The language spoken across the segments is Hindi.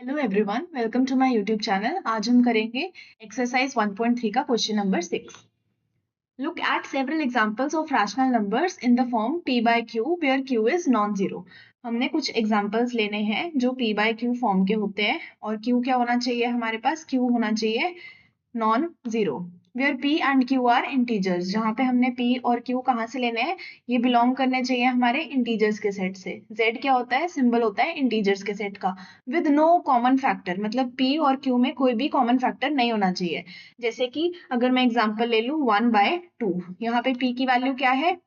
Hello everyone, welcome to my YouTube channel. आज हम करेंगे एक्सरसाइज 1.3 का question number 6। Look at several examples of rational numbers in the form p by q where q is non zero. हमने कुछ एग्जांपल्स लेने हैं जो p by q फॉर्म के होते हैं और q क्या होना चाहिए, हमारे पास q होना चाहिए non zero. Where p and q are integers, जहाँ पे हमने p और q कहाँ से लेने हैं, ये बिलोंग करने चाहिए हमारे इंटीजर्स के सेट से। z क्या होता है, सिंबल होता है इंटीजर्स के सेट का। विद नो कॉमन फैक्टर, मतलब p और q में कोई भी कॉमन फैक्टर नहीं होना चाहिए। जैसे कि अगर मैं एग्जांपल ले लूँ 1/2, यहाँ पे p की वैल्यू क्या है,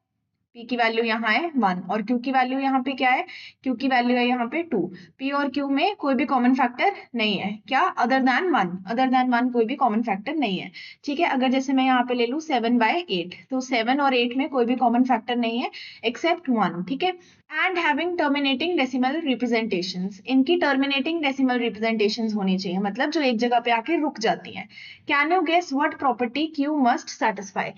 p की वैल्यू यहाँ है 1 और q की वैल्यू यहाँ पे क्या है, q की वैल्यू है यहाँ पे 2। p और q में कोई भी कॉमन फैक्टर नहीं है, क्या, अदर देन 1, अदर देन 1 कोई भी कॉमन फैक्टर नहीं है। ठीक है, अगर जैसे मैं यहाँ पे ले लूँ 7/8, तो 7 और 8 में कोई भी कॉमन फैक्टर नहीं है एक्सेप्ट 1। ठीक है, and having terminating decimal representations, इनकी टर्मिनेटिंग डेसिमल रिप्रेजेंटेशंस होनी चाहिए, मतलब जो एक जगह पे आके रुक जाती हैं। Can you guess what property q must satisfy.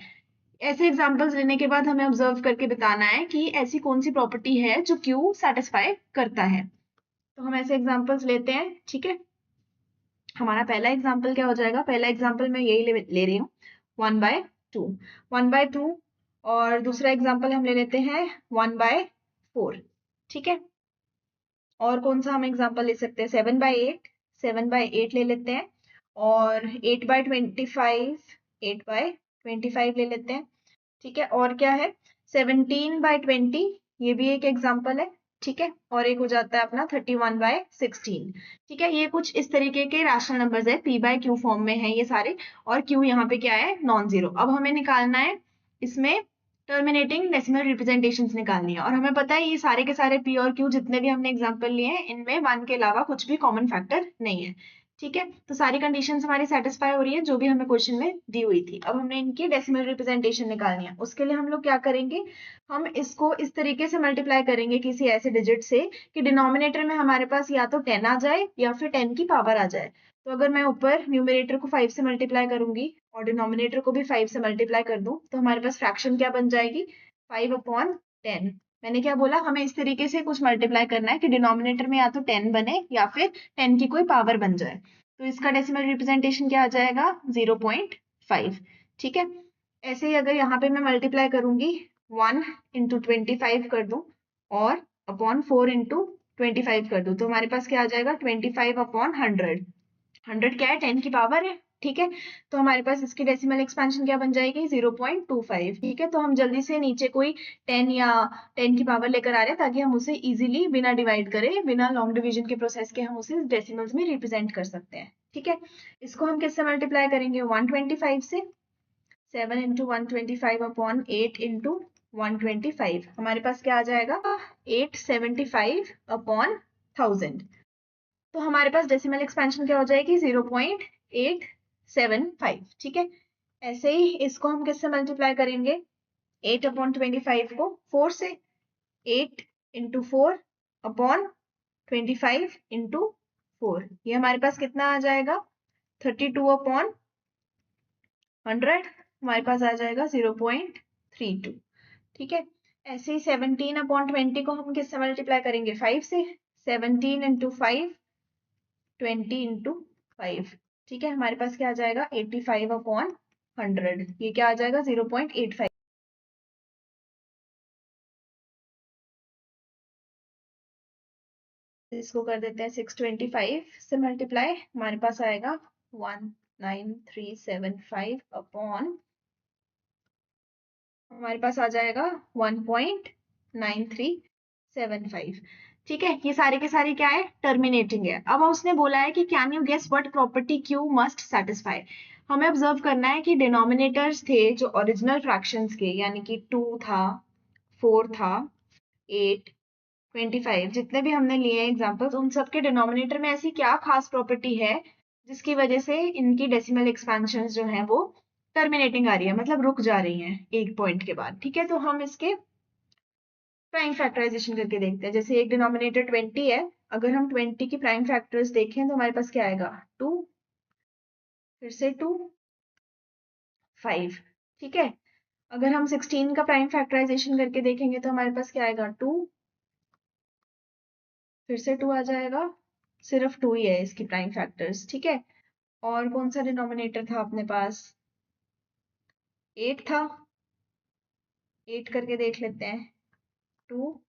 ऐसे एग्जांपल्स लेने के बाद हमें ऑब्जर्व करके बताना है कि ऐसी कौन सी प्रॉपर्टी है जो क्यू सेटिस्फाई करता है। तो हम ऐसे एग्जांपल्स लेते हैं। ठीक है, हमारा पहला एग्जांपल क्या हो जाएगा, पहला एग्जांपल मैं यही ले रही हूँ 1/2, 1/2। और दूसरा एग्जांपल हम ले लेते हैं 1/4। ठीक है, और कौन सा हम एग्जांपल ले सकते हैं, 7/8, 7/8 ले लेते हैं। और 8/25, 8/25 ले लेते हैं। ठीक है, और क्या है 17/20, ये भी एक एग्जाम्पल है। ठीक है, और एक हो जाता है अपना 31/16। ठीक है, ये कुछ इस तरीके के रैशनल नंबर्स है, p बाय q फॉर्म में है ये सारे, और q यहाँ पे क्या है, नॉन जीरो। अब हमें निकालना है इसमें टर्मिनेटिंग डेसिमल रिप्रेजेंटेशंस निकालनी है, और हमें पता है ये सारे के सारे p और q जितने भी हमने एग्जाम्पल लिए हैं इनमें 1 के अलावा कुछ भी कॉमन फैक्टर नहीं है। ठीक है, तो सारी कंडीशंस हमारी सेटिस्फाई हो रही है जो भी हमें क्वेश्चन में दी हुई थी। अब हमने इनकी डेसिमल रिप्रेजेंटेशन निकालनी है, उसके लिए हम लोग क्या करेंगे, हम इसको इस तरीके से मल्टीप्लाई करेंगे किसी ऐसे डिजिट से कि डिनोमिनेटर में हमारे पास या तो 10 आ जाए या फिर 10 की पावर आ जाए। तो अगर मैं ऊपर न्यूमरेटर को 5 से मल्टीप्लाई करूंगी और डिनोमिनेटर को भी 5 से मल्टीप्लाई कर दूं, तो हमारे पास फ्रैक्शन क्या बन जाएगी, 5/10। मैंने क्या बोला, हमें इस तरीके से कुछ मल्टीप्लाई करना है कि डिनोमिनेटर में या तो 10 बने या फिर 10 की कोई पावर बन जाए। तो इसका डेसिमल रिप्रेजेंटेशन क्या आ जाएगा, 0.5। ठीक है, ऐसे ही अगर यहाँ पे मैं मल्टीप्लाई करूंगी 1 इंटू 25 कर दूं और अपॉन 4 इंटू 25 कर दूं, तो हमारे पास क्या आ जाएगा 25/100। 100 क्या है, 10 की पावर है। ठीक है, तो हमारे पास इसकी डेसिमल एक्सपेंशन क्या बन जाएगी, 0.25। ठीक है, तो हम जल्दी से नीचे कोई 10 या 10 की पावर लेकर आ रहे हैं ताकि हम उसे इजीली बिना डिवाइड करे, बिना लॉन्ग डिवीजन के प्रोसेस के हम उसे डेसिमल्स में रिप्रेजेंट कर सकते हैं। ठीक है, इसको हम किससे मल्टीप्लाई करेंगे, 125 से। 7 इंटू 125/8 इंटू 125, हमारे पास क्या आ जाएगा, 875/1000। तो हमारे पास डेसिमल एक्सपेंशन क्या हो जाएगी, 0.875। ठीक है, ऐसे ही इसको हम किससे मल्टीप्लाई करेंगे, 8/25 को 4 से, 8 इंटू 4/25 इंटू 4, ये हमारे पास कितना आ जाएगा, 32/100, हमारे पास आ जाएगा 0.32। ठीक है, ऐसे ही 17/20 को हम किससे मल्टीप्लाई करेंगे, 5 से। 17 इंटू 5, 20 इंटू 5। ठीक है, हमारे पास क्या आ जाएगा, 85/100, ये क्या आ जाएगा, 0.85। इसको कर देते हैं 625 से मल्टीप्लाई, हमारे पास आएगा 19375 हमारे पास आ जाएगा 1.9375। ठीक है, ये सारे के सारे क्या है, टर्मिनेटिंग है। अब उसने बोला है कि can you guess what property q must satisfy. हमें ऑब्जर्व करना है कि डिनोमिनेटर्स थे जो ओरिजिनल फ्रैक्शंस के, यानी कि 2 था, 4 था, 8, 25, जितने भी हमने लिए एग्जांपल्स, उन सब के डिनोमिनेटर में ऐसी क्या खास प्रॉपर्टी है जिसकी वजह से इनकी डेसिमल एक्सपेंशंस जो हैं वो टर्मिनेटिंग आ रही है, मतलब रुक जा रही हैं एक पॉइंट के बाद। ठीक है, तो हम इसके प्राइम फैक्टराइजेशन करके देखते हैं। जैसे एक डिनोमिनेटर 20 है, अगर हम 20 की प्राइम फैक्टर्स देखें तो हमारे पास क्या आएगा, 2, फिर से 2, 5। ठीक है, अगर हम 16 का प्राइम फैक्टराइजेशन करके देखेंगे तो हमारे पास क्या आएगा, 2, फिर से 2 आ जाएगा, सिर्फ 2 ही है इसकी प्राइम फैक्टर्स, ठीक है। और कौन सा डिनोमिनेटर था अपने पास, 8 था, 8 करके देख लेते हैं, 2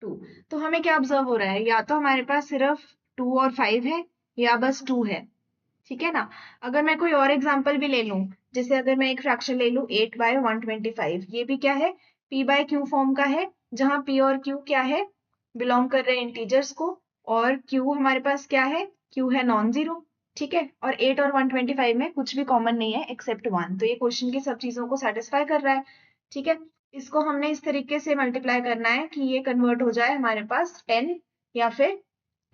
2। तो हमें क्या ऑब्जर्व हो रहा है, या तो हमारे पास सिर्फ 2 और 5 है या बस 2 है, ठीक है ना। अगर मैं कोई और एग्जांपल भी ले लूं, जैसे अगर मैं एक फ्रैक्शन ले लूं 8/125, ये भी क्या है, p बाय q फॉर्म का है, जहां p और q क्या है, बिलोंग कर रहे हैं इंटीजर्स को, और q हमारे पास क्या है, q है नॉन जीरो, ठीक है। और 8 और 125 में कुछ भी कॉमन नहीं है एक्सेप्ट 1, तो ये क्वेश्चन की सब चीजों को सेटिस्फाई कर रहा है, ठीक है। इसको हमने इस तरीके से मल्टीप्लाई करना है कि ये कन्वर्ट हो जाए हमारे पास 10 या फिर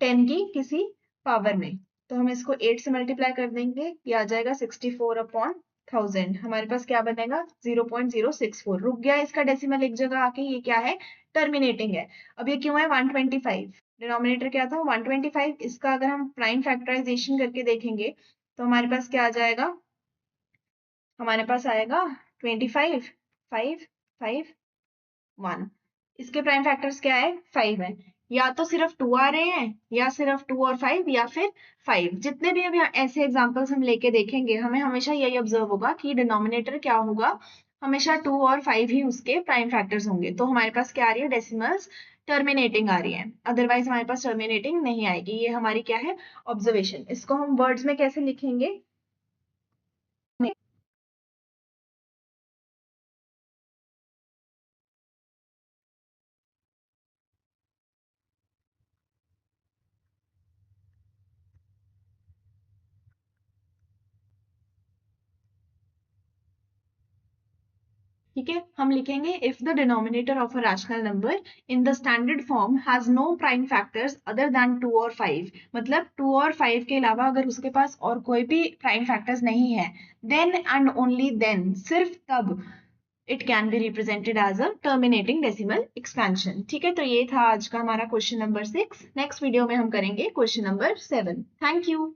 10 की किसी पावर में। तो हम इसको 8 से मल्टीप्लाई कर देंगे, ये आ जाएगा 64/1000। हमारे पास क्या बनेगा, 0.064। रुक गया इसका डेसिमल एक जगह आके, ये क्या है, टर्मिनेटिंग है। अब ये क्यों है 125, डिनोमिनेटर क्या था 125, इसका अगर हम प्राइम फैक्टराइजेशन करके देखेंगे तो हमारे पास क्या आ जाएगा, हमारे पास आएगा 25, 5, 5, 1। इसके प्राइम फैक्टर्स क्या है, 5 है। या तो सिर्फ 2 आ रहे हैं, या सिर्फ 2 और 5, या फिर 5। जितने भी अभी ऐसे एग्जांपल्स हम लेके देखेंगे, हमें हमेशा यही ऑब्जर्व होगा कि डिनोमिनेटर क्या होगा, हमेशा 2 और 5 ही उसके प्राइम फैक्टर्स होंगे। तो हमारे पास क्या आ रही है, डेसिमल्स टर्मिनेटिंग आ रही है, अदरवाइज हमारे पास टर्मिनेटिंग नहीं आएगी। ये हमारी क्या है, ऑब्जर्वेशन। इसको हम वर्ड्स में कैसे लिखेंगे, ठीक है। हम लिखेंगे if the denominator of a rational number in the standard form has no prime factors other than 2 और 5, मतलब 2 और 5 के अलावा अगर उसके पास और कोई भी प्राइम फैक्टर्स नहीं है, देन एंड ओनली देन, सिर्फ तब it can be represented as a terminating decimal expansion, ठीक है। तो ये था आज का हमारा क्वेश्चन नंबर 6। नेक्स्ट वीडियो में हम करेंगे क्वेश्चन नंबर 7। Thank you.